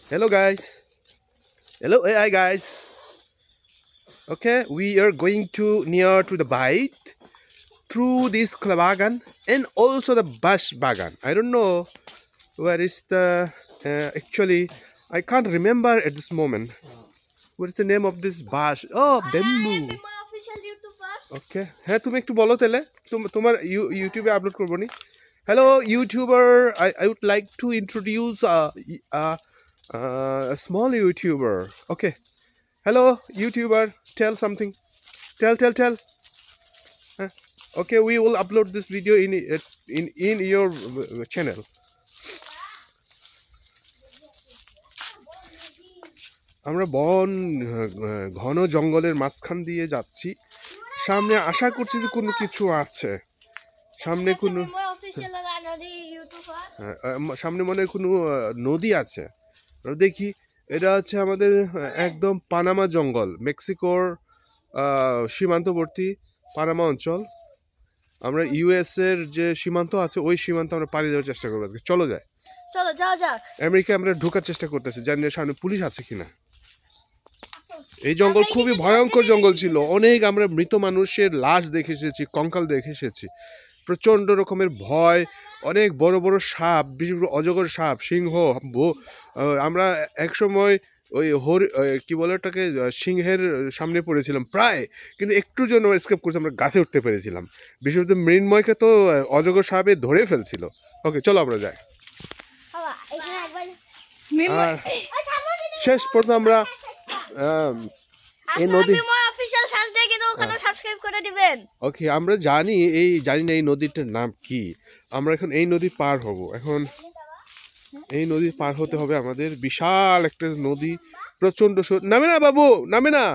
Hello guys. Hello AI guys. Okay, we are going to near to the bite through this Klabagan and also the Bash Bagan. I don't know where is the actually I can't remember at this moment. What is the name of this Bash? Oh, bamboo. Okay. হ্যাঁ তুমি একটু বলো তাহলে তোমার ইউটিউবে upload করবো নি Hello YouTuber, I would like to introduce a small YouTuber. Okay. Hello YouTuber, tell something. Tell. Huh? Okay, we will upload this video in your channel. আমরা বন ঘন জঙ্গলের মাঝখান দিয়ে যাচ্ছি সামনে আশা করছি যে কোনো কিছু আছে সামনে কোনো সামনে মনে হয় কোনো নদী আছে দেখি এটা হচ্ছে আমাদের একদম পানামা জঙ্গল মেক্সিকোর সীমান্তবর্তী পানামা অঞ্চল আমরা ইউএস এর যে সীমান্ত আছে ওই সীমান্ত আমরা পাড়ি দেওয়ার চেষ্টা করবো আজকে চলো যাওয়া যাক আমেরিকা আমরা ঢোকার চেষ্টা করতেছি জানি না সামনে পুলিশ আছে কিনা এই জঙ্গল খুবই ভয়ঙ্কর জঙ্গল ছিল অনেক আমরা মৃত মানুষের লাশ দেখে এসেছি কঙ্কাল দেখে এসেছি প্রচণ্ড রকমের ভয় অনেক বড় বড় সাপ বিশেষ করে অজগর সাপ সিংহ আমরা একসময় ওই কি বলে ওটাকে সিংহের সামনে পড়েছিলাম প্রায় কিন্তু একটু জন্য এসকেপ করছে আমরা গাছে উঠতে পেরেছিলাম বিশেষত মৃন্ময়কে তো অজগর সাপে ধরে ফেলছিল ওকে চলো আমরা যাই আর শেষ পর্যন্ত আমরা এই নদী ওকে আমরা জানি না এই নদীটার নাম কি আমরা এখন এই নদী পার হব এখন এই নদী পার হতে হবে আমাদের বিশাল একটা নদী প্রচন্ড নামে না বাবু নামে না